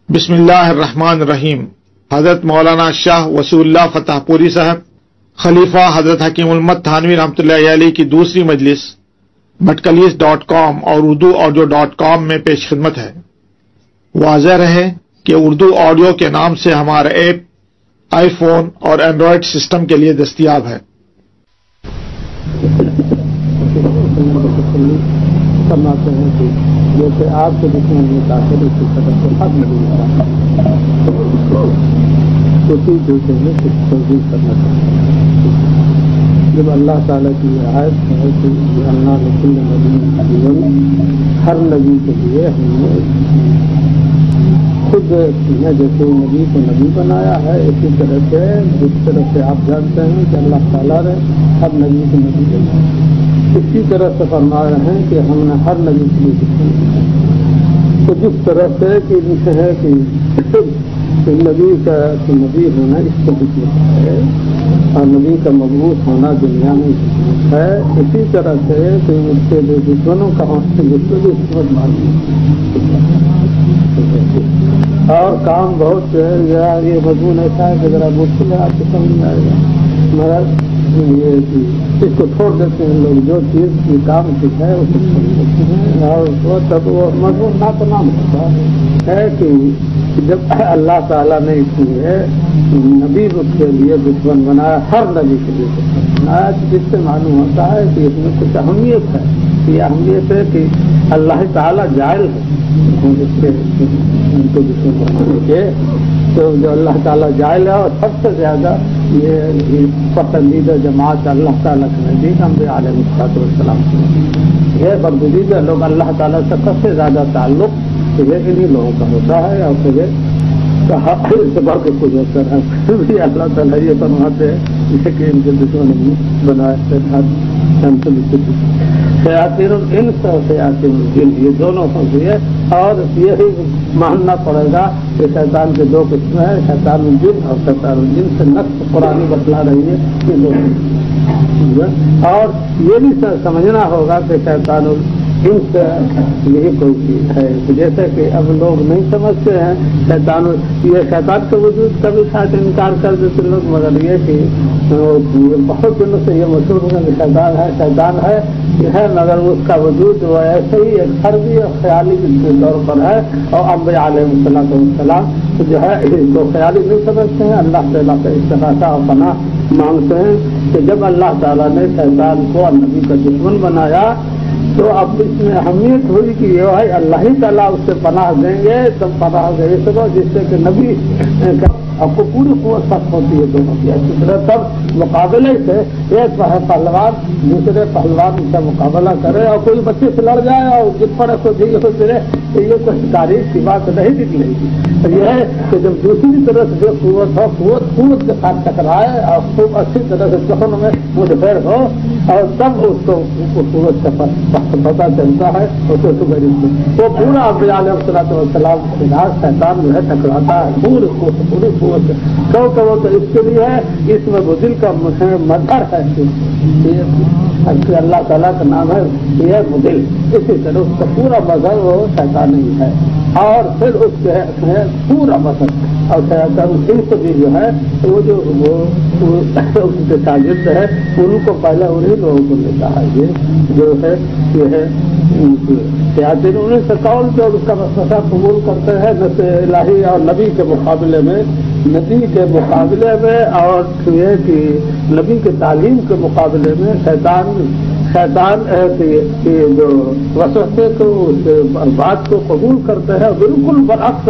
بسم اللہ الرحمن الرحیم۔ حضرت مولانا شاہ وسیع اللہ فتح پوری صاحب خلیفہ حضرت حکیم المت تھانوی رحمۃ اللہ علیہ کی دوسری مجلس بھٹکلیس.com اور اردو audio.com میں پیش خدمت ہے۔ واضح رہے کہ اردو آڈیو کے نام سے ہمارا ایپ آئی فون اور اینڈرائڈ سسٹم کے لیے دستیاب ہے۔ فرماتے ہیں کہ جیسے آپ کے دشمن میں داخل اسی طرح سے حق نہیں ہوتا، اسی دوسرے میں کچھ توجہ کرنا چاہیے۔ جب اللہ تعالیٰ کی رعایت ہے کہ اللہ رسول نبی ہر نبی کے لیے ہم نے خود جیسے نبی کو نبی بنایا ہے، اسی طرح سے جس طرح سے آپ جانتے ہیں کہ اللہ تعالیٰ نے ہر نبی کو نبی بنایا، اسی طرح سے فرما رہے ہیں کہ ہم نے ہر نبی کے لیے تو جس طرح سے کہ ان سے ہے کہ نبی کا نبی ہونا اس کو حکمت ہے اور نبی کا مضبوط ہونا دنیا میں حکمت ہے، اسی طرح سے کہ اس کے جو دشمنوں کا جس کو بھی حکمت معلوم اور کام بہت یہ مضمون ایسا ہے کہ ذرا مشکل ہے، آپ کو سمجھ میں آئے گا، مگر یہ اس کو چھوڑ دیتے ہیں لوگ، جو چیز کی کام کی ہے اس کو چھوڑ دیتے ہیں اور تب وہ مضمون نہ تمام ہوتا ہے کہ جب اللہ تعالیٰ نے اس لیے نبی اس کے لیے دشمن بنایا، ہر نبی کے لیے دشمن بنایا، جس سے معلوم ہوتا ہے کہ اس میں کچھ اہمیت ہے۔ یہ اہمیت ہے کہ اللہ تعالیٰ جائل ہے اس کے ان کو دشمن بنانے کے، تو جو اللہ تعالیٰ جائل ہے اور سب سے زیادہ یہ پسندیدہ جماعت اللہ تعالیٰ کے نزدیک انبیاء علیہ السلام یہ برگزیدہ لوگ اللہ تعالیٰ سے سب سے زیادہ تعلق یہ انہیں لوگوں کا ہوتا ہے، اور پھر کہا اس بار کو کچھ ہوتا ہے پھر بھی اللہ تعالیٰ یہ فرماتے ہیں کہ ان کے دشمن بنائے شیاطین الانس اور شیاطین الجن، یہ دونوں ہوتی ہے، اور یہی ماننا پڑے گا کہ شیطان کے دو قسمیں ہیں، شیطان الجن اور شیطان الجن سے نقص قرآن بتلا رہی ہے یہ دونوں، اور یہ بھی سمجھنا ہوگا کہ شیطان الانس یہی کوئی چیز ہے، جیسے کہ اب لوگ نہیں سمجھتے ہیں شیطان، یہ شیطان کے وجود کا بھی شاید انکار کر دیتے لوگ، مگر یہ کہ بہت دنوں سے یہ مشہور ہے کہ شیطان ہے یہ ہے، مگر اس کا وجود وہ ایسے ہی ایک عربی اور خیالی کے طور پر ہے، اور انبیاء علیہ السلام جو ہے اس کو خیالی نہیں سمجھتے ہیں، اللہ تعالیٰ کا استغاثہ اور پناہ مانگتے ہیں کہ جب اللہ تعالیٰ نے شیطان کو نبی کا دشمن بنایا تو اب اس میں اہمیت ہوئی کہ یہ ہے اللہ ہی تعالیٰ اس سے پناہ دیں گے، تب پناہ دے سکو، جس سے کہ نبی آپ کو پوری قوت سخت ہوتی ہے دونوں کی، اسی طرح تب مقابلے سے ایک پہلوان دوسرے پہلوان سے مقابلہ کرے، اور کوئی بچے سے لڑ جائے اور جس پر کو پھرے تو یہ کوئی تاریخ کی بات نہیں نکلے گی۔ یہ ہے کہ جب دوسری طرف سے جو قوت ہو قوت کے ساتھ ٹکرائے اور خوب اچھی طرح سے دونوں میں مدفر ہو، اور تب اس کو قوت کا پتہ چلتا ہے، وہ پورا انبیاء علیہ السلام کے خلاف شیطان جو ہے ٹکراتا ہے پوری قوت تو اس کے لیے ہے، اس میں بدل کا مظہر ہے کہ اللہ تعالیٰ کا نام ہے یہ بدل، اسی طرح اس کا پورا مظہر وہ شیطان ہی ہے، اور پھر اس کے پورا مظہر اور شیطان سے بھی جو ہے وہ جو کے شاگرد ہے ان کو پہلے انہیں لوگوں کو لیتا ہے، یہ جو ہے یہ ہے شیاطین انہیں سے قول جو اس کا مسئلہ قبول کرتے ہیں نصر الہی اور نبی کے مقابلے میں اور یہ کہ نبی کے تعلیم کے مقابلے میں شیطان جو وسوسے کو اس بات کو قبول کرتے ہیں، بالکل برعکس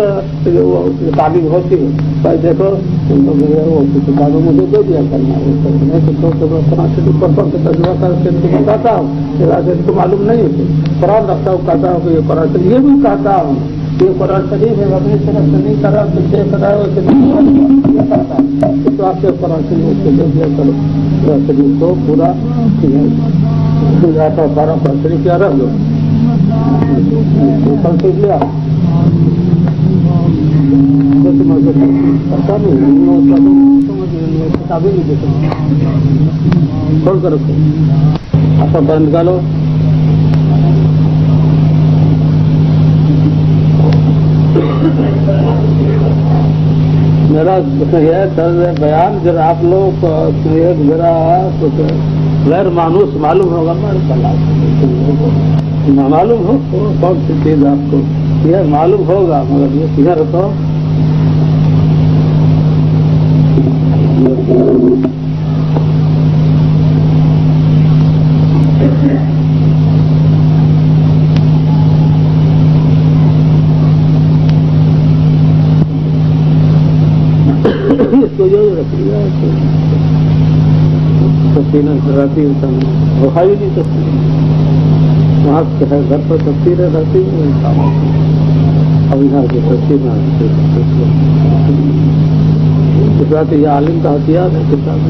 تعلیم ہوتی ہے۔ بھائی دیکھو وہ کتابوں مجھے دے دیا کرنا تجربہ کر کے ان کو بتاتا ہوں، ان کو معلوم نہیں ہے، قرآن رکھتا ہوں، کہتا ہوں کہ یہ قرآن شریف، یہ بھی کہتا ہوں یہ قرآن شریف ہے، اپنی طرف سے نہیں کرا تو دیکھ رہا ہے ویسے نہیں کرتا، تو آپ کے قرآن شریف کو دے دیا کرو، قرآن شریف کو پورا بارہ قرآن شریف کیا رکھ دو، قرآن شریف لے آؤ کتابیں نہیں دیکھو کھول کر رکھو، آپ باہر نکالو، میرا یہ طرز بیان ذرا آپ لوگ کو ایک ذرا غیر مانوس معلوم ہوگا، معلوم ہو کون سی چیز آپ کو یہ معلوم ہوگا، مگر یہ کلیئر تو اس کو یہ رکھیے وہ کھائی نہیں سکتی وہاں ہے گھر پر تصویریں رہتی ہیں، اب یہاں کی تصویر اس بات یہ عالم کا ہتھیار ہے کتاب،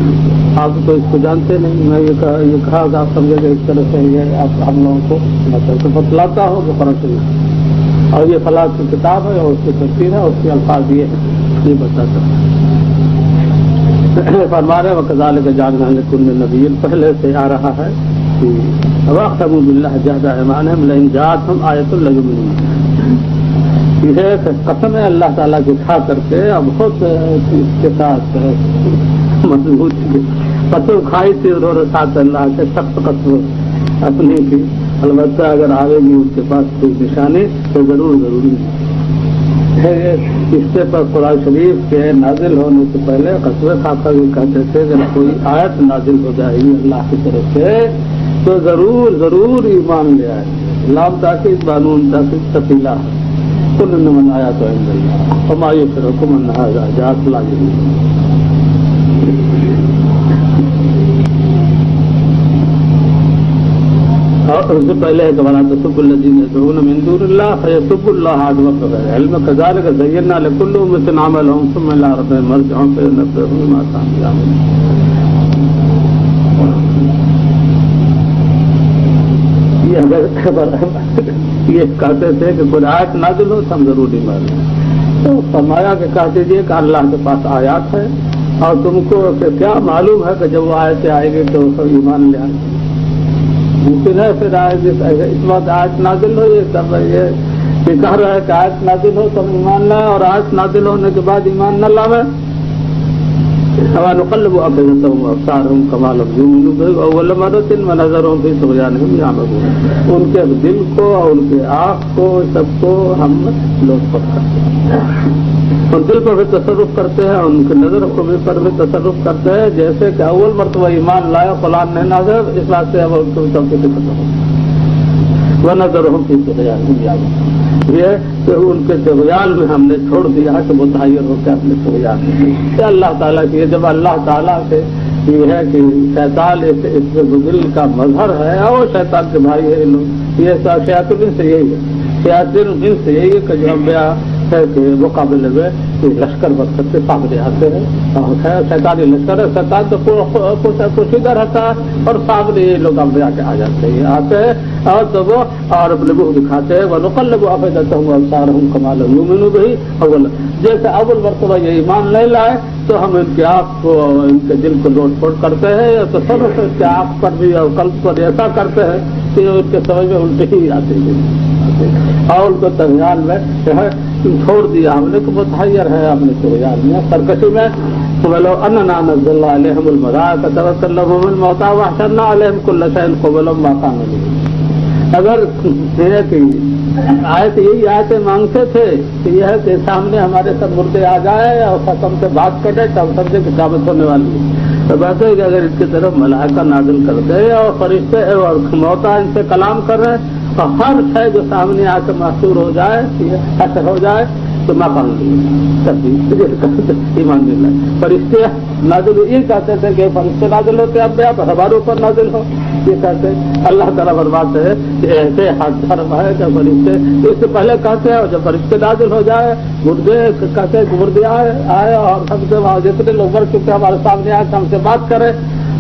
آپ تو اس کو جانتے نہیں، میں یہ کہا کہ آپ سمجھے کہ اس طرح سے یہ آپ ہم لوگوں کو مطلب بتلاتا ہو کہ فرق نہیں، اور یہ فلاں کی کتاب ہے اور اس کی تصویر ہے اور اس کے الفاظ یہ بتاتا ہے۔ فرما رہے وکذالک جعلنا لکل نبی، پہلے سے آ رہا ہے کہ واقسموا باللہ جہد ایمانہم لئن جاءتہم آیۃ لیؤمنن، یہ قسم ہے اللہ تعالیٰ کی کھا کر کے اب بہت اس کے ساتھ مضبوط قسم کھائی تھی انہوں نے ساتھ اللہ کے سخت قسم اپنی کی، البتہ اگر آئے گی اس کے پاس کوئی نشانی تو ضروری ہے۔ اس سے پر قرآن شریف کے نازل ہونے سے پہلے قصبے کھا کر بھی کہتے تھے کہ کوئی آیت نازل ہو جائے گی اللہ کی طرف سے تو ضرور ایمان لے آئے، لام تاکید بانون تاکید تفیلہ کل من آیات عند اللہ وما یشرکم ان ھذا جاءت لازم۔ اور اس سے پہلے ہے کہ ولا تسبوا الذین يدعون من دون اللہ فیسبوا اللہ عدوا بغیر علم کذلک زینا لکل امة عملهم ثم الى ربهم مرجعهم فینبئهم بما كانوا یعملون۔ یہ کہتے تھے کہ کوئی آیت نازل ہو تو ہم ضرور ایمان لیں، تو فرمایا کہ کہہ دیجیے کہ اللہ کے پاس آیات ہے اور تم کو کیا معلوم ہے کہ جب وہ آیتیں آئے گی تو سب ایمان لے آئیں گے، ممکن ہے پھر اس بات آیت نازل ہو یہ سب یہ کہہ رہا ہے کہ آیت نازل ہو تب ایمان لائے اور آیت نازل ہونے کے بعد ایمان نہ لاوے۔ وَنُقَلِّبُ أَفْئِدَتَهُمْ وَأَبْصَارَهُم كَمَا لَمْ يُؤْمِنُوا بِهِ أَوَّلَ مَرَّةٍ وَنَذَرُهُمْ فِي طُغْيَانِهِمْ يَعْمَهُونَ، ان کے دل کو اور ان کے آنکھ کو سب کو ہم لوٹ پٹ کرتے ہیں، اور دل پر بھی تصرف کرتے ہیں، ان کی نظر کو بھی پر بھی تصرف کرتے ہیں، جیسے کہ اول مرتبہ ایمان لایا قرآن نہیں نازل اس بات سے اب ان کو سب سے ختم ہو وَنَذَرُهُمْ فِي طُغْيَانِهِمْ يَعْمَهُونَ، یہ کہ ان کے طغیان میں ہم نے چھوڑ دیا ہے کہ متحیر ہو کے اپنے طغیان میں اللہ تعالیٰ کی، جب اللہ تعالیٰ سے یہ ہے کہ شیطان اس دل کا مظہر ہے اور شیطان کے بھائی ہے لوگ، یہ شیاطین سے یہی ہے، شیاطین سے یہی ہے کہ جو انبیاء ہے کہ مقابلے میں لشکر برکت سے سامنے آتے ہیں، شیطانی لشکر ہے، شیطان تو پوشیدہ رہتا ہے اور سامنے یہ لوگ انبیاء کے آ جاتے ہیں، آتے ہیں اور تو وہ اور اپنے منہ دکھاتے ہیں وَنُقَلِّبُ أَفْئِدَتَهُمْ وَأَبْصَارَهُم كَمَا لَمْ يُؤْمِنُوا بِهِ أَوَّلَ، جیسے اول مرتبہ یہ ایمان نہیں لائے تو ہم ان کے آنکھ کو ان کے دل کو لوٹ پوٹ کرتے ہیں تو سب ان کے آنکھ پر بھی اور قلب پر ایسا کرتے ہیں کہ ان کے سمجھ میں الٹی ہی آتی ہے اور ان کو طغیان میں چھوڑ دیا ہم نے کہ متحیر ہے اپنے طغیان میں سرکشی میں۔ وَلَوْ أَنَّنَا نَزَّلْنَا عَلَيْهِمُ الْمَلَائِكَةَ وَكَلَّمَهُمُ الْمَوْتَىٰ وَحَشَرْنَا عَلَيْهِمْ كُلَّ شَيْءٍ قُبُلًا مَّا كَانُوا لِيُؤْمِنُوا، اگر یہ کہ آیت یہی آیتیں مانگتے تھے کہ یہ ہے کہ سامنے ہمارے سب مردے آ جائے اور قسم سے بات کرے تو ہم سمجھے کہ قیامت ہونے والی ہے، تو بات ہے کہ اگر اس کی طرف ملائکہ نازل کر دے اور فرشتے اور موتا ان سے کلام کر رہے اور ہر شے جو سامنے آ کے محصور ہو جائے اثر ہو جائے تو میں مان ایمان نہیں لائے۔ فرشتے نازل یہ کہتے تھے کہ فرشتے نازل ہوتے اب آپ ہمارے اوپر نازل ہو، یہ کہتے اللہ تعالیٰ فرماتے ہیں کہ ایسے حرم ہے کہ فرشتے اس سے پہلے کہتے ہیں اور جب فرشتے نازل ہو جائے مردے کہتے ہیں مردے آئے اور ہم سے وہاں جتنے لوگ مر چکے ہمارے سامنے آئے ہم سے بات کریں،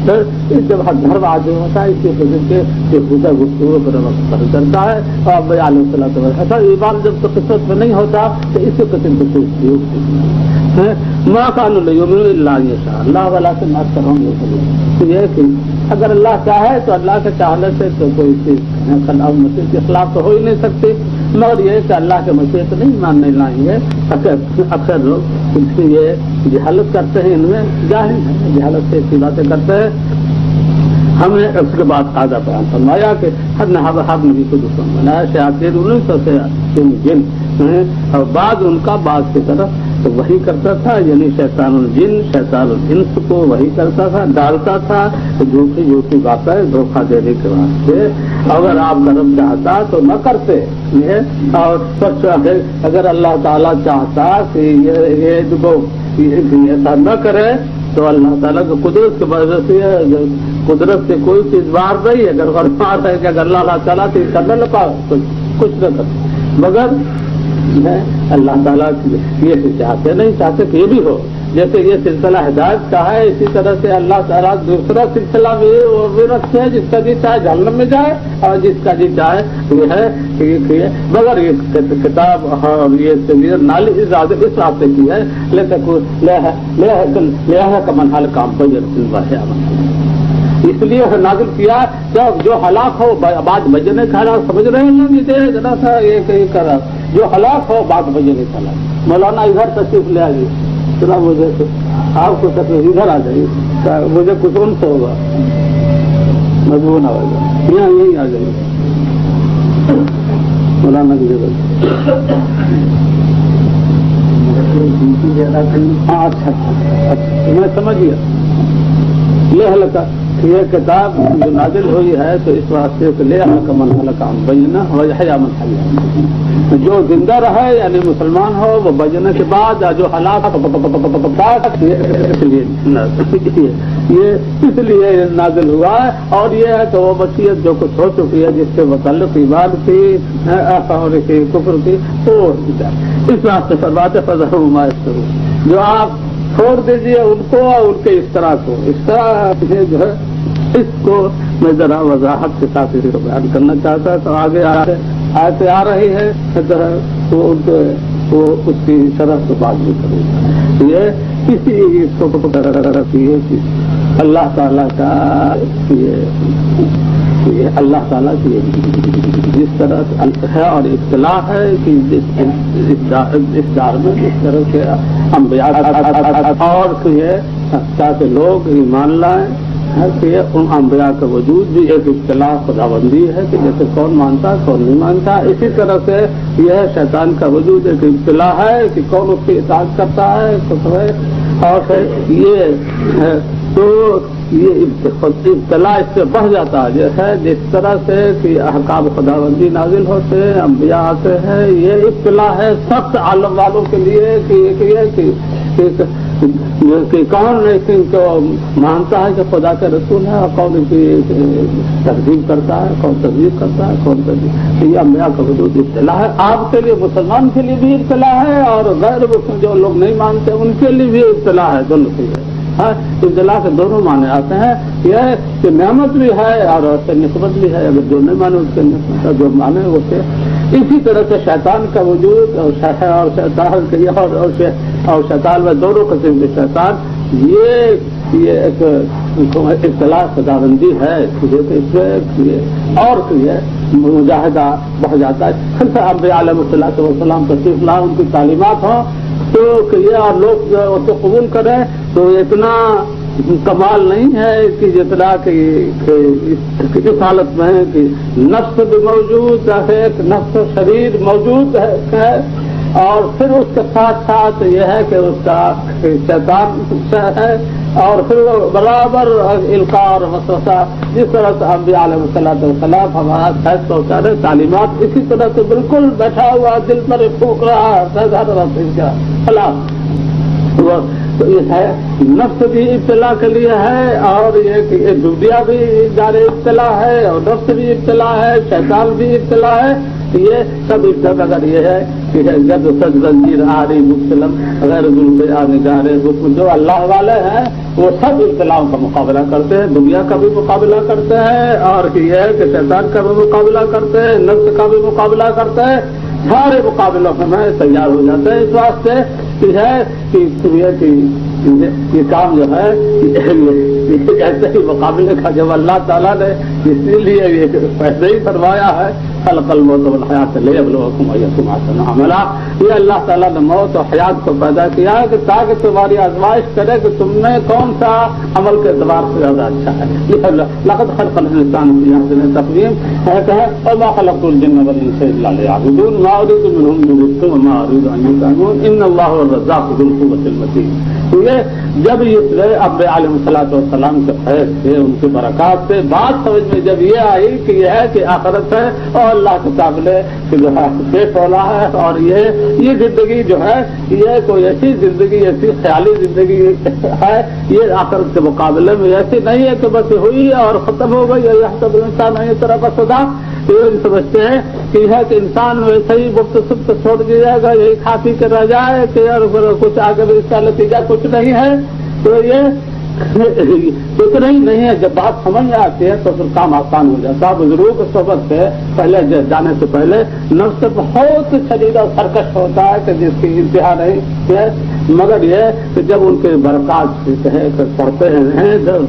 جب دھرم آج ہوتا ہے اس کی قسم کے خدا گفتگو پر وقت کرتا ہے اور اب علیہ السلام ایسا ایمان جب تو قسمت میں نہیں ہوتا تو اسی قسم کی سوچتی ماں کان اللہ یشاء اللہ والا سے مات کر ہوں گے تو یہ کہ اگر اللہ چاہے تو اللہ کے چاہنے سے تو کوئی چیز کے خلاف تو ہو ہی نہیں سکتی، مگر یہ کہ اللہ کے مشیت نہیں ماننے لائیں اکثر لوگ یہ جہالت کرتے ہیں، ان میں جاہل ہے، جہالت سے ایسی باتیں کرتے ہیں۔ ہم نے اس کے بعد تازہ بیان فرمایا کہ ہر نبی کو دشمن بنایا، شیاطین 1900 سے جن اور بعض ان کا بعض کی طرف تو وہی کرتا تھا، یعنی شیطان الجن شیطان الانس کو وہی کرتا تھا، ڈالتا تھا جھوٹی جھوٹی باتیں دھوکہ دینے کے واسطے۔ اگر آپ کرم چاہتا تو نہ کرتے یہ، اور اگر اللہ تعالیٰ چاہتا کہ یہ ایسا نہ کرے تو اللہ تعالیٰ کی قدرت کی وجہ سے قدرت سے کوئی چیز باہر نہیں ہے۔ اگر فرماتا ہے کہ اگر اللہ تعالیٰ تو کرنا لگا کچھ نہ کر، مگر اللہ تعالیٰ یہ چاہتے نہیں چاہتے کہ یہ بھی ہو۔ جیسے یہ سلسلہ ہدایت کا ہے، اسی طرح سے اللہ تعالیٰ دوسرا سلسلہ بھی رکھتے ہیں، جس کا جی چاہے جہنم میں جائے اور جس کا جی چاہے یہ ہے کہ مگر یہ کتاب اور یہ نالی اس راستے کی ہے، لہٰذا کا منحل کام پر اس لیے نازل کیا جو ہلاک ہو بعد بجنے کا ہلاک سمجھ رہے ہیں ذرا سا یہ کرا جو ہلاک ہو بعد بجنے کا ہلاک۔ مولانا ادھر تشریف لے آئیے، ذرا مجھے آپ کو تکلیف ادھر آ جائیے، مجھے کچھ ان سے ہوگا مضمون ہوگا، یہاں یہیں آ جائیے مولانا کی جگہ۔ ہاں اچھا میں سمجھ گیا۔ یہ کتاب جو نازل ہوئی ہے تو اس واسطے سے لے کا منحل کام بجنا یا منحل، جو زندہ رہے یعنی مسلمان ہو وہ بجنے کے بعد جو حالات یہ اس لیے نازل ہوا ہے۔ اور یہ ہے کہ وہ وصیت جو کچھ ہو چکی ہے جس سے متعلق ایمان کی اور کفر کی وہ اس واسطے فرماتے فضل کرو، جو آپ چھوڑ دیجیے ان کو اور ان کے اس طرح کو، اس طرح جو ہے اس کو میں ذرا وضاحت کے ساتھ اس کو بیان کرنا چاہتا ہے۔ تو آگے آیتیں آ رہی ہے وہ اس کی شرح سے بات بھی کروں۔ یہ کسی کو کہ اللہ تعالیٰ کا یہ اللہ تعالیٰ کی جس طرح ہے اور اطلاع ہے کہ اس دار میں جس طرح سے انبیاء اور تاکہ لوگ ایمان لائیں کہ ان انبیاء کا وجود بھی ایک اطلاع خداوندی ہے کہ جیسے کون مانتا کون نہیں مانتا، اسی طرح سے یہ شیطان کا وجود ایک اطلاع ہے کہ کون اس کی اطاعت کرتا ہے اور یہ ہے تو یہ اطلاع اس سے بڑھ جاتا ہے جس طرح سے کہ احکام خداوندی نازل ہوتے ہیں، انبیاء آتے ہیں، یہ اطلاع ہے سخت عالم والوں کے لیے کہ کون کو مانتا ہے کہ خدا کے رسول ہے اور کون کی تقدیم کرتا ہے، کون تصدیق کرتا ہے، کون یہ انبیاء کا وجود اطلاع ہے۔ آپ کے لیے مسلمان کے لیے بھی اطلاع ہے اور غیر مسلم جو لوگ نہیں مانتے ان کے لیے بھی اطلاع ہے، دونوں کے لیے اطلاع کے دونوں معنی آتے ہیں۔ یہ کہ نعمت بھی ہے اور اس سے نسبت بھی ہے، اگر جو نہیں مانے اس کے نسبت جو مانے وہ سے اسی طرح سے شیطان کا وجود اور شیطان میں دونوں قسم کے شیطان یہ ایک اطلاع خداوندی ہے اور مجاہدہ بڑھ جاتا ہے۔ پھر انبیاء علیہ الصلوۃ والسلام تشریف لائے، ان کی تعلیمات ہوں تو یہ اور لوگ اسے قبول کریں تو اتنا کمال نہیں ہے کہ جتنا کہ اس حالت میں ہے کہ نفس بھی موجود ہے، ایک نفس شریر موجود ہے اور پھر اس کے ساتھ ساتھ یہ ہے کہ اس کا شیطان ہے اور پھر برابر القاء اور وسوسہ جس طرح سے انبیاء علیہ الصلوۃ والسلام ہمارا فیض پہنچا رہے تعلیمات اسی طرح سے بالکل بیٹھا ہوا دل پر پھونک رہا ہے تو یہ ہے نفس بھی ابتلا کے لیے ہے اور یہ کہ دنیا بھی دار ابتلا ہے اور نفس بھی ابتلا ہے، شیطان بھی ابتلا ہے۔ یہ سب ابتلا اگر یہ ہے کہ جب سج زنجیر آری مسلم غیر نگارے جو اللہ والے ہیں وہ سب ابتلاؤں کا مقابلہ کرتے ہیں، دنیا کا بھی مقابلہ کرتے ہیں اور یہ ہے کہ شیطان کا بھی مقابلہ کرتے ہیں، نفس کا بھی مقابلہ کرتے ہیں، سارے مقابلوں میں تیار ہو جاتے ہیں۔ اس واسطے ہے کہ یہ کام جو ہے ایسے ہی مقابلے کا جب اللہ تعالیٰ نے اسی لیے یہ پہلے ہی فرمایا ہے خلق الموت والحیات لیبلوکم ایکم احسن عملا. یہ اللہ تعالیٰ نے موت اور حیات کو پیدا کیا ہے کہ تاکہ تمہاری آزمائش کرے کہ تم نے کون سا عمل کے اعتبار سے زیادہ اچھا ہے. لقد خلق الانسان فی احسن تقویم کہتا ہے وما خلقت الجن والانس الا لیعبدون ما اريد منهم من رزق وما اريد ان يطعمون ان اللہ هو الرزاق ذو القوة المتین. یہ جب یہ انبیاء علیہ الصلوۃ والسلام کے فیض سے ان کی برکات سے بات سمجھ میں جب یہ آئی کہ یہ ہے کہ آخرت ہے اور اللہ کے قابل جو ہے پیش ہونا ہے اور یہ زندگی جو ہے یہ کوئی ایسی زندگی ایسی خیالی زندگی ہے یہ آخرت کے مقابلے میں ایسی نہیں ہے کہ بس ہوئی اور ختم ہو گئی. یہ سب انسان نہیں طرح کا سدا یہ سمجھتے ہیں کہ یہ ہے کہ انسان ویسے ہی گفت سفت چھوڑ دیا جائے گا یہی کھا پی کر رہ جائے کہ کچھ آگے بھی اس کا نتیجہ کچھ نہیں ہے. تو یہ اتنا ہی نہیں ہے. جب بات سمجھ میں آتی ہے تو پھر کام آسان ہو جاتا ہے. بزرگوں کے صحبت سے پہلے جانے سے پہلے نفس بہت شدید اور سرکش ہوتا ہے کہ جس کی انتہا نہیں ہے. مگر یہ کہ جب ان کے برکات پڑھتے ہیں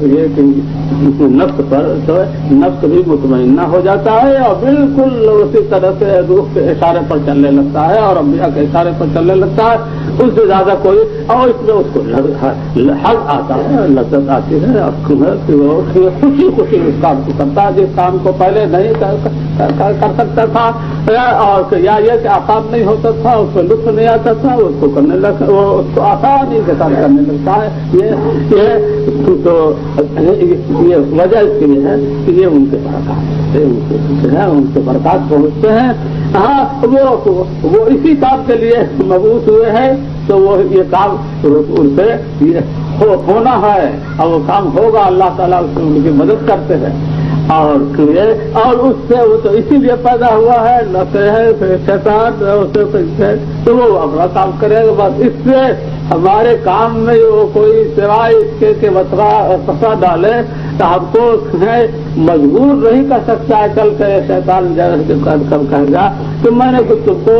یہ کہ نفس پر تو نفس بھی مطمئنہ ہو جاتا ہے اور بالکل اسی طرح سے روح کے اشارے پر چلنے لگتا ہے اور انبیاء کے اشارے پر چلنے لگتا ہے. اس سے زیادہ کوئی اور اس میں اس کو حق آتا ہے لذت آتی ہے خوشی خوشی اس کام کو کرتا ہے جس کام کو پہلے نہیں کر سکتا تھا اور یا یہ کہ آسان نہیں ہوتا تھا اس میں لطف نہیں آتا تھا اس کو کرنے لگتا وہ اس کو آسانی کے ساتھ کرنے لگتا ہے. یہ وجہ اس کے لیے ہے کہ یہ ان کے برکات ان کے برکات پہنچتے ہیں. ہاں وہ اسی کام کے لیے مبعوث ہوئے ہیں تو وہ یہ کام ان سے ہونا ہے اور وہ کام ہوگا. اللہ تعالیٰ اس سے ان کی مدد کرتے ہیں اور اس سے وہ تو اسی لیے پیدا ہوا ہے نہ شیطان تو وہ اپنا کام کرے گا. بس اس سے ہمارے کام میں وہ کوئی سوائے اس کے کہ فسا ڈالے تو ہم کو مجبور نہیں کر سکتا ہے. کل کے شیطان کہے گا کہ میں نے کچھ تم کو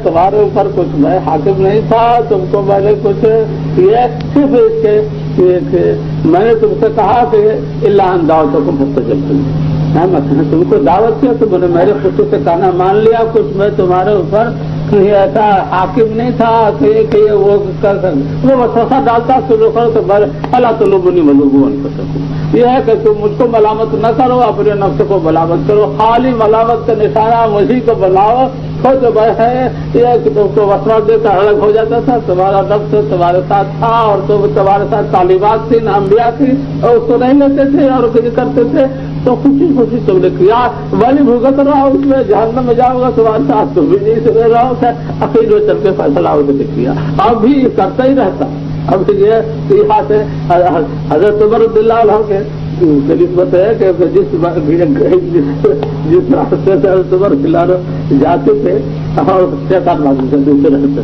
تمہارے اوپر کچھ میں حاکم نہیں تھا تم کو میں نے کچھ یہ صرف اس کے میں نے تم سے کہا کہ اللہ دعوتوں کو مستجب تم کو دعوت کیا تو میں نے میرے خود سے کہنا مان لیا. کچھ میں تمہارے اوپر ایسا حاکم نہیں تھا کہ وہ کر سکتے وہ وسوسہ ڈالتا تو اللہ تو لوگوں نے ملوگوں کو سکوں. یہ ہے کہ تم مجھ کو ملامت نہ کرو اپنے نفس کو ملامت کرو. خالی ملامت کا نشانہ مجھے کو بناؤ خود ہے یہ کہ تم کو وسوسہ دیتا الگ ہو جاتا تھا. تمہارا نفس تمہارے ساتھ تھا اور تمہارے ساتھ تعلیمات تھی انبیاء تھی اور اس کو نہیں لیتے تھے اور کرتے تھے تو خوشی خوشی تم نے کیا والی بھگت رہا اس میں جہنم میں جاؤ گا تمہارے ساتھ تم بھی نہیں سنے رہا اخیر میں چل کے فیصلہ ہو کے کیا اب بھی کرتا ہی رہتا. اب یہ بات ہے حضرت عمر رضی اللہ عنہ کے نسبت ہے کہ جس راستے سے حضرت عمر کھلانے جاتے تھے اور شیطان معلوم سے دوسرے رہتے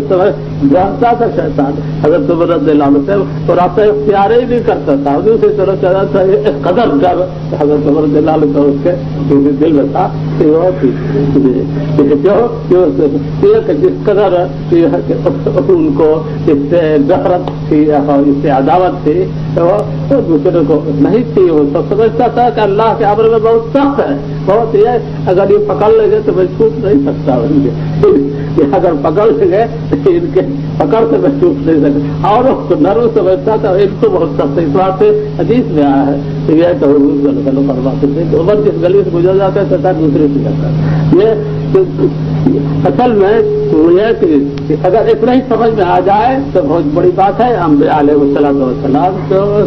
تھے جانتا تھا شیطان حضرت عمر رضی اللہ عنہ سے اور راستہ اختیار ہی نہیں کرتا تھا. دوسری طرف چلا تھا ایک قدر جب حضرت عمر رضی اللہ عنہ کا اس کے دل میں تھا کہ وہ جس قدر ان کو اس سے نفرت تھی اور اس سے عداوت تھی تو دوسرے کو نہیں تھی. وہ سب سمجھتا تھا کہ اللہ کے امر میں بہت سخت ہے بہت یہ اگر یہ پکڑ لے گئے تو میں چھوٹ نہیں سکتا. اگر پکڑ لے گئے ان کے پکڑ سے میں چھوٹ نہیں سکتا اور اس کو نرم سمجھتا تھا ان کو بہت سخت. اس بات سے حدیث میں آیا ہے یہ کہ فرماتے تھے کہ عمر جس گلی سے گزر جاتا ہے سرکار دوسرے سے جاتا ہے. یہ اصل میں یہ کہ اگر اتنا ہی سمجھ میں آ جائے تو بہت بڑی بات ہے. انبیاء علیہ الصلوۃ والسلام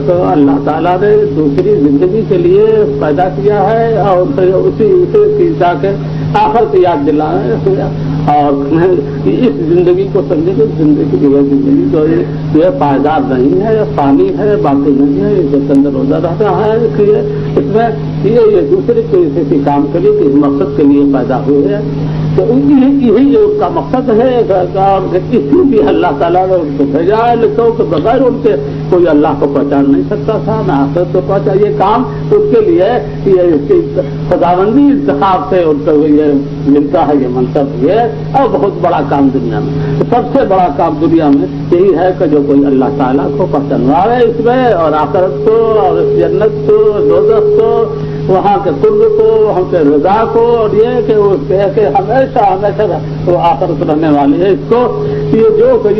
تو اللہ تعالیٰ نے دوسری زندگی کے لیے پیدا کیا ہے اور اسی کے آخر سے یاد دلانا اور اس زندگی کو سمجھے کہ زندگی تو یہ پائیدار نہیں ہے فانی ہے باقی نہیں ہے اس کے اندر روزہ رہتا ہے. اس میں یہ دوسرے کسی کام کے لیے کسی مقصد کے لیے پیدا ہوئے ہیں تو یہی اس کا مقصد ہے. اسی لیے اللہ تعالیٰ نے ان کو بھیجا ہے. لکھو کہ بغیر ان کے کوئی اللہ کو پہچان نہیں سکتا تھا نہ آخرت کو پہنچا. یہ کام اس کے لیے خداوندی انتخاب سے ان کو یہ ملتا ہے یہ منصب یہ اور بہت بڑا کام دنیا میں سب سے بڑا کام دنیا میں یہی ہے کہ جو کوئی اللہ تعالیٰ کو پہچانوا ہے اس میں اور آخرت کو اور جنت کو دوزخ کو وہاں کے قرب کو، وہاں کے رضا کو، اور یہ کہ اس کے ہمیشہ ہمیشہ وہ آخرت رہنے والی ہے. اس کو یہ جو کہ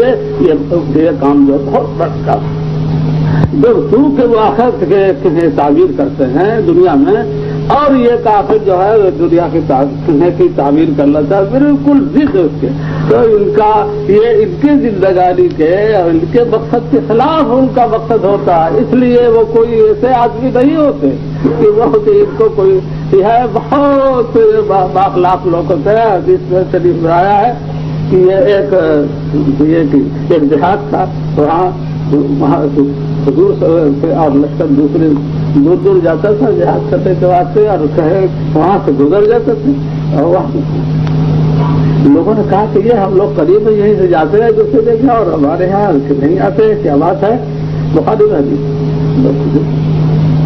یہ کام جو بہت بڑا کام جب کہ وہ آخرت کے تعبیر کرتے ہیں دنیا میں، اور یہ کافر جو ہے دنیا کی تعبیر کر لیتا ہے بالکل ضد اس کے. تو ان کی زندگانی کے اور ان کے مقصد کے خلاف ان کا مقصد ہوتا ہے. اس لیے وہ کوئی ایسے آدمی نہیں ہوتے کہ وہ ان کو کوئی یہ بہت باخلاق لوگ ہوتے ہیں. حدیث میں شریف میں آیا ہے کہ یہ ایک دیہات تھا، وہاں حضور سے اور لشکر دوسرے دور دور جاتا تھا جہاد کرنے کے واسطے، اور کہے وہاں سے گزر جاتے تھے. اور لوگوں نے کہا کہ یہ ہم لوگ قریب یہیں سے جاتے ہیں دوسرے دیکھا، اور ہمارے یہاں نہیں آتے، کیا بات ہے؟ بخاری میں حدیث.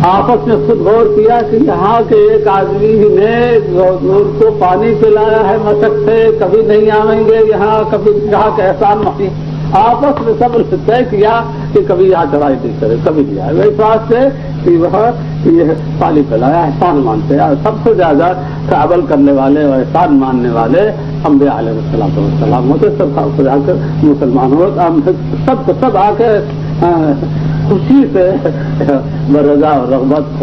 آپس میں خود غور کیا کہ یہاں کے ایک آدمی نے حضور کو پانی پلایا ہے مشق سے، کبھی نہیں آئیں گے یہاں، کبھی یہاں کا احسان نہیں. آپس میں سب طے کیا کہ کبھی یہاں چڑھائی نہیں کرے، کبھی نہیں آئے. اس بات سے کہ وہ یہ پانی پلایا احسان مانتے ہیں. سب سے زیادہ عمل کرنے والے اور احسان ماننے والے انبیاء علیہ السلام ہوتے. سب آ کر مسلمان ہو سب آ کے خوشی سے برضا اور رغبت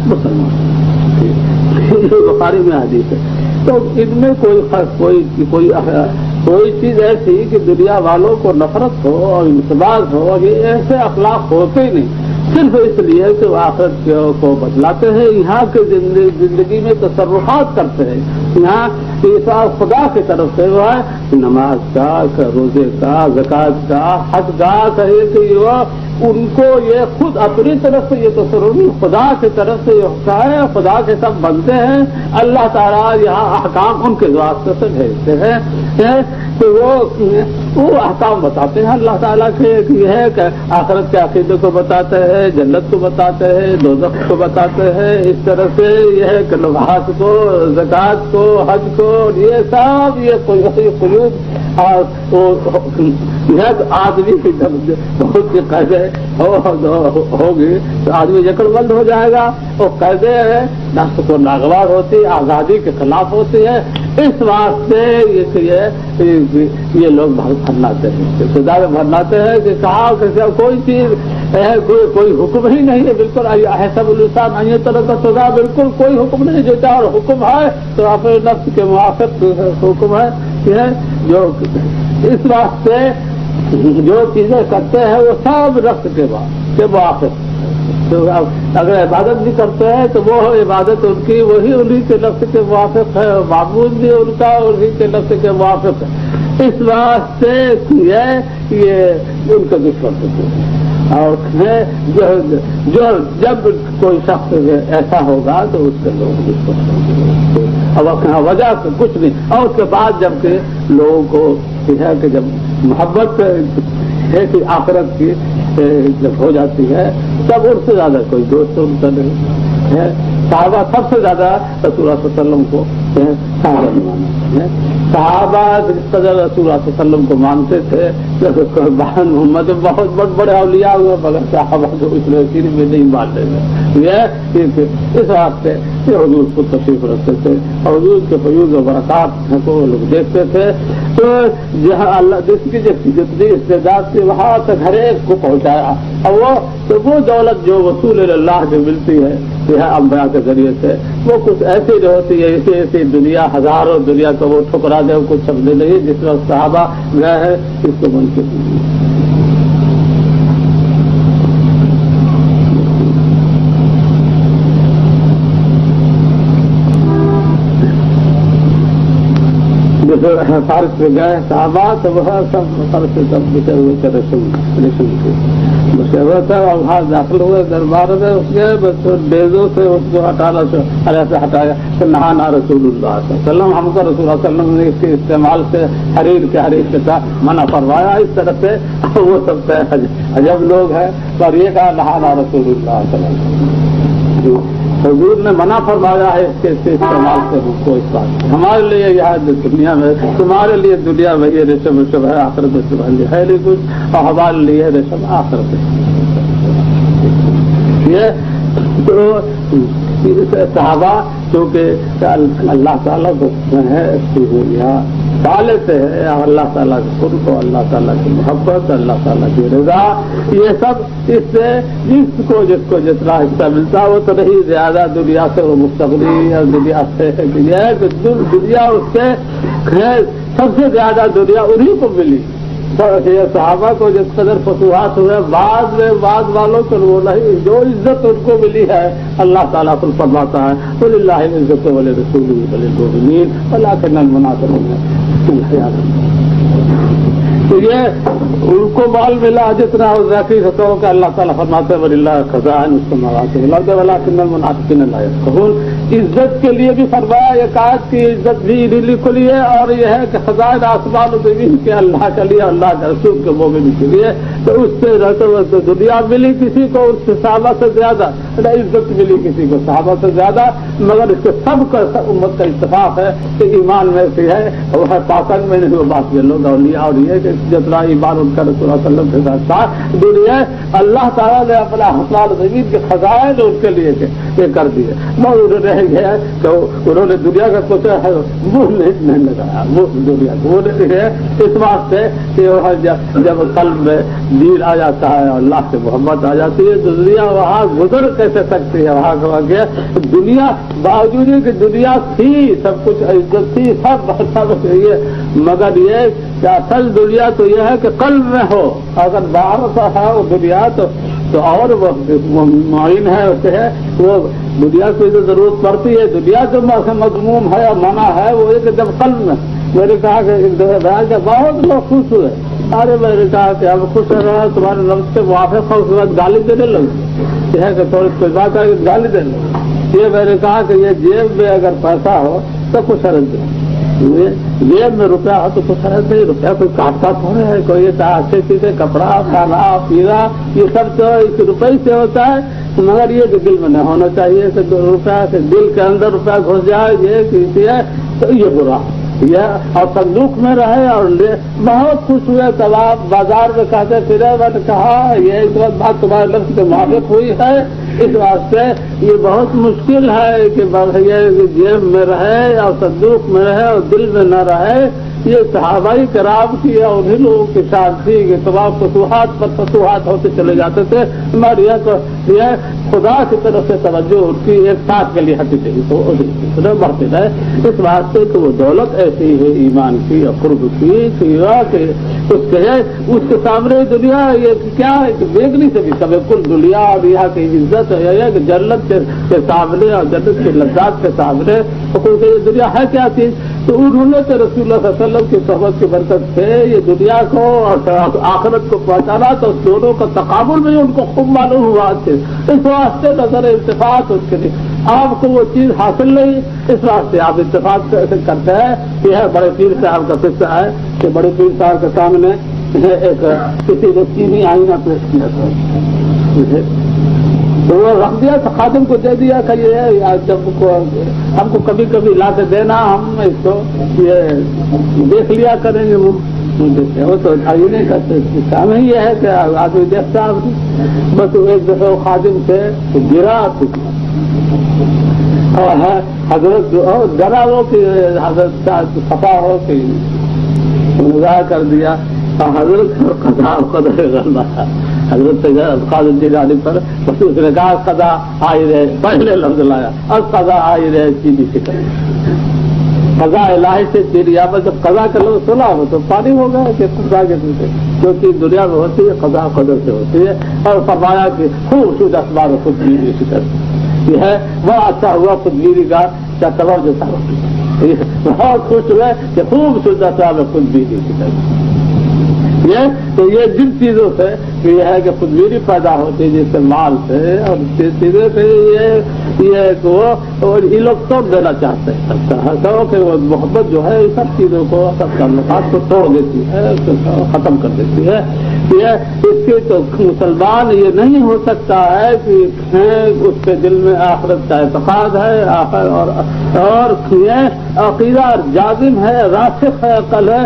مسلمان. بخاری میں حدیث ہے. تو ان میں کوئی چیز ایسی کہ دنیا والوں کو نفرت ہو اور انتباہ ہو، یہ ایسے اخلاق ہوتے ہی نہیں. صرف اس لیے کہ وہ آخرت کو بدلاتے ہیں، یہاں کے زندگی میں تصرفات کرتے ہیں. یہاں خدا کی طرف سے وہ ہے نماز کا، روزے کا، زکوٰۃ کا، حج کا، کہے کہ ان کو یہ خود اپنی طرف سے یہ تصرف خدا کی طرف سے یہ ہوتا ہے. خدا کے سب بنتے ہیں. اللہ تعالیٰ یہاں احکام ان کے واسطے سے بھیجتے ہیں تو وہ احکام بتاتے ہیں اللہ تعالیٰ کے. یہ ہے کہ آخرت کے عقیدے کو بتاتے ہیں، جنت کو بتاتے ہیں، دوزخ کو بتاتے ہیں. اس طرح سے یہ ہے کہ نماز کو، زکوٰۃ کو، حج کو، یہ سب یہ قیود آدمی کی بہت سی قیدیں ہوگی تو آدمی جکڑ بند ہو جائے گا. وہ قیدیں نفس کو ناگوار ہوتی، آزادی کے خلاف ہوتی ہے. اس واسطے یہ لوگ بھرناتے ہیں، سزا میں بھرناتے ہیں کہ کہا کہ کوئی چیز کوئی حکم ہی نہیں ہے. بالکل حسب الانسان ان طرح کا سزا بالکل کوئی حکم نہیں. جو چاہے حکم ہے تو اپنے نفس کے موافق حکم ہے. جو اس واسطے جو چیزیں کرتے ہیں وہ سب رفت کے بعد کے موافق. تو اگر عبادت بھی کرتے ہیں تو وہ عبادت ان کی وہی انہی کے لفظ کے موافق ہے، معبود بھی ان کا انہی کے لفظ کے موافق ہے. اس واسطے یہ ان کا دشمن ہوتے ہیں. اور جب کوئی شخص ایسا ہوگا تو اس کے لوگ دشمن ہوتے ہیں. وجہ سے کچھ نہیں. اور اس کے بعد جب کہ لوگوں کو ہے کہ جب محبت ہے کہ آخرت کی جب ہو جاتی ہے تب ان سے زیادہ کوئی دوست ان کا نہیں ہے. صحابہ سب سے زیادہ رسول اللہ صلی اللہ علیہ وسلم کو صحابہ مانتے ہیں. صحابہ جس طرح رسول اللہ صلی اللہ علیہ وسلم کو مانتے تھے محمد بہت بڑے اولیاء ہوئے مگر صحابہ کو اس لیے میں نہیں مانتے تھے. یہ اس واسطے حضور کو تشریف رکھتے تھے اور حضور کے فیوز و برکات کو لوگ دیکھتے تھے. تو جہاں اللہ جس کی جتنی استعداد تھی وہاں تک ہر ایک کو پہنچایا. اور وہ دولت جو رسول اللہ سے ملتی ہے یہ انبیاء کے ذریعے سے وہ کچھ ایسی جو ہوتی ہے ایسی دنیا ہزاروں دنیا کو وہ ٹھکرا دے کچھ سمجھے نہیں. جس وقت صحابہ گئے ہیں اس کو بن کے فارس میں گئے صحابہ تو وہاں سب فرض سے سب بچے ہوئے تھے ریشم کے بچے ہوئے تھے. اور وہاں داخل ہوئے دربار میں اس کے بیزوں سے اس کو ہٹانا ایسے ہٹایا تو نہانا رسول اللہ صلی اللہ علیہ وسلم. ہم کو رسول اللہ صلی اللہ علیہ وسلم نے اس کے استعمال سے حریر کے ساتھ منع فرمایا. اس طرح سے وہ سب سے عجب لوگ ہیں. اور یہ کہا نہانا رسول اللہ صلی اللہ علیہ وسلم. حضور نے منع فرمایا ہے اس کے استعمال سے کو اس بات. ہمارے لیے یہاں دنیا میں تمہارے لیے دنیا میں یہ ریشم وشم ہے آخرت میں ہے نہیں کچھ. اور ہمارے لیے ریشم آخرت ہے. یہ تو صحابہ کیونکہ اللہ تعالیٰ کو ہے پالے سے ہے، اللہ تعالیٰ کے خود کو، اللہ تعالیٰ کی محبت، اللہ تعالیٰ کی رضا، یہ سب اس سے جس کو جتنا حصہ ملتا وہ تو نہیں زیادہ دنیا سے وہ مستغنی اور دنیا سے یہ ہے کہ دنیا اس سے سب سے زیادہ دنیا انہیں کو ملی. صحابہ کو جس قدر فتوحات ہوئے بعد والوں کو وہ نہیں، جو عزت ان کو ملی ہے اللہ تعالیٰ خود فرماتا ہے وَلِلَّهِ الْعِزَّةُ وَلِرَسُولِهِ وَلِلْمُؤْمِنِينَ وَلَٰكِنَّ الْمُنَافِقِينَ. تو یہ ان کو مال ملا جتنا ذاتی سطحوں کا اللہ تعالیٰ فرماتے وَلِلَّهِ خَزَائِنُ السَّمَاوَاتِ وَالْأَرْضِ وَلَٰكِنَّ الْمُنَافِقِينَ لَا يَفْقَهُونَ. عزت کے لیے بھی فرمایا یہ کائنات کی عزت بھی انہی کو لیے، اور یہ ہے کہ خزائن آسمان و زمین کے اللہ کے لیے، اللہ کے رسول کے مومن کے لیے. تو اس سے رہتے ہوئے تو دنیا ملی کسی کو اس سے صحابہ سے زیادہ، عزت ملی کسی کو صحابہ سے زیادہ، مگر اس کے سب امت کا اتفاق ہے کہ ایمان میں سے ہے وہ ہے پاکن میں نہیں. وہ بات یہ لوگ اولیاء اور یہ کہ جتنا ایمان ان کا رسول اللہ صلی اللہ علیہ وسلم کے ساتھ دنیا اللہ تعالیٰ نے اپنا آسمان و زمین کے خزائن ان کے لیے یہ کر دیے. انہوں نے گیا کہ انہوں نے دنیا کا کچھ منہ نہیں لگایا، دنیا کو اس واسطے کہ جب قلب میں دین آ جاتا ہے اور اللہ سے محبت آ جاتی ہے تو دنیا وہاں گزر کیسے سکتی ہے. وہاں گیا دنیا باوجود کہ دنیا تھی، سب کچھ عزت تھی، سب یہ، مگر یہ کہ اصل دنیا تو یہ ہے کہ قلب میں ہو. اگر باہر سے ہے وہ دنیا تو اور وہ معین ہے اسے ہے وہ دنیا کی جو ضرورت پڑتی ہے. دنیا جو مضموم ہے اور منع ہے وہ ایک جب قلب میں. میں نے کہا کہ بہت لوگ خوش ہوئے. ارے میں نے کہا کہ اب خوش رہے ہیں تمہارے نفس سے موافق ہو، اس کے بعد گالی دینے لگے. یہ ہے کہ تھوڑی کوئی بات ہے کہ گالی دینے لگے. یہ میں نے کہا کہ یہ جیب میں اگر پیسہ ہو تو کچھ حرج نہیں، جیب میں روپیہ ہو تو کچھ حرج نہیں. روپیہ کوئی کاٹتا تھوڑے ہے، کوئی اچھے چیزیں کپڑا کھانا پینا یہ سب تو اس روپئے سے ہوتا ہے. مگر یہ کہ دل میں نہ ہونا چاہیے کہ روپیہ کے دل کے اندر روپیہ گھس جائے یہ کسی ہے تو یہ برا یہ، اور صندوق میں رہے. اور بہت خوش ہوئے تب آپ بازار میں کہتے پھرے. میں نے کہا یہ اس وقت بات تمہارے لفظ کے موافق ہوئی ہے، اس واسطے یہ بہت مشکل ہے کہ یہ جیب میں رہے اور صندوق میں رہے اور دل میں نہ رہے. یہ صحابائی کرام کی اور انہیں لوگوں کی شان تھی کہ تمام فتوحات پر فتوحات ہوتے چلے جاتے تھے. ہمارے یہاں یہ خدا کی طرف سے توجہ ان کی ایک ساتھ کے لیے ہٹی تھی تو بڑھتے رہے. اس واسطے کہ وہ دولت ایسی ہے ایمان کی اور قرب کی کہ اس کے سامنے دنیا یہ کیا ہے کہ دیکھنے سے بھی سب کل دنیا اور یہاں کی عزت ہے کہ جنت کے سامنے اور جنت کے لذات کے سامنے یہ دنیا ہے کیا چیز. تو انہوں نے تو رسول اللہ صلی اللہ علیہ وسلم کی صحبت کی برکت سے یہ دنیا کو اور آخرت کو پہنچانا تو دونوں کا تقابل میں ان کو خوب معلوم ہوا. اس واسطے نظر اتفاق اس کے لیے آپ کو وہ چیز حاصل نہیں، اس واسطے آپ اتفاق کرتے ہیں. یہ ہے بڑے پیر صاحب کا قصہ ہے کہ بڑے پیر صاحب کے سامنے ایک کسی نے چینی آئینہ پیش کیا تھا تو وہ رکھ دیا تو خادم کو دے دیا کہ یہ جب ہم کو کبھی کبھی لا کے دینا، ہم اس کو یہ دیکھ لیا کریں گے. وہ تو آئینے کا کام ہی یہ ہے کہ آدمی دیکھتا بس. ایک دفعہ وہ خادم سے گرا اور حضرت جو ڈرا ہو کہ حضرت صفا ہو کہ نگاہ کر دیا. حضرت حضرت قادر جیلانی پر بس اس نے کہا قضا آئی رہے، پہلے لفظ لایا اور قضا آئی رہے چینی سے کر قضا الہی سے چینی. آپ جب قضا کا لفظ سنا ہو تو پانی ہو گیا کہ قضا کے دل سے، کیونکہ دنیا میں ہوتی ہے قضا قدر سے ہوتی ہے. اور فرمایا کہ خوب سود اخبار خود گیری فکر یہ ہے وہ اچھا ہوا خود گیری کا کیا سبب جیسا بہت خوش ہوئے کہ خوب سود اخبار خود گیری فکر. تو یہ جن چیزوں سے یہ ہے کہ خودگیری پیدا ہوتی ہے جس سے مال سے اور چیزوں سے یہ لوگ توڑ دینا چاہتے ہیں کہ وہ محبت جو ہے سب چیزوں کو سب تعلقات کو توڑ دیتی ہے، ختم کر دیتی ہے. یہ اس کے تو مسلمان یہ نہیں ہو سکتا ہے کہ اس کے دل میں آخرت کا اعتقاد ہے اور یہ عقیدہ جازم ہے، راسخ ہے، عقل ہے.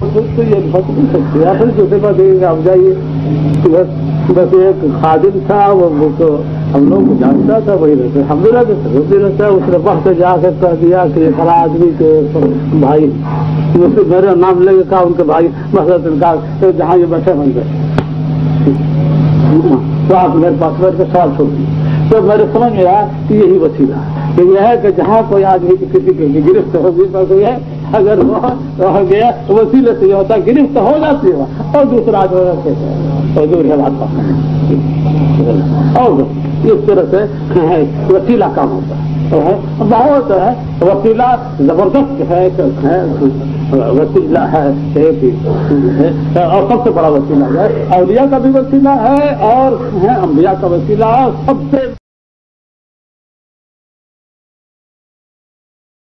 تو یہ بات نہیں سکتے یا پھر دوسرے بات یہ کہ آپ جائیے بس ایک خادم تھا وہ تو ہم لوگ کو جانتا تھا وہی رہتے ہم لوگ ہوتے رہتا ہے. اس نے وقت جا کے کہہ دیا کہ یہ بڑا آدمی کے بھائی میرا نام لے کے کہا ان کے بھائی مثلاً کہا جہاں یہ بیٹھے بن گئے تو آپ میرے پاس بیٹھ کے سوال چھوڑ دیے. تو میرے سمجھ میں آیا کہ یہی وسیلہ ہے کہ یہ ہے کہ جہاں کوئی آدمی کسی کی گرفت ہو گئی ہے اگر وہ رہ گیا تو وسیلے سے یہ ہوتا ہے گرفت ہو جاتی ہے اور دوسرا آدمی رکھتے ہیں دور ہے بات اور اس طرح سے وسیلہ کام ہوتا ہے. بہت ہے وسیلہ زبردست ہے وسیلہ ہے اور سب سے بڑا وسیلہ ہے اولیاء کا بھی وسیلہ ہے اور انبیاء کا وسیلہ سب سے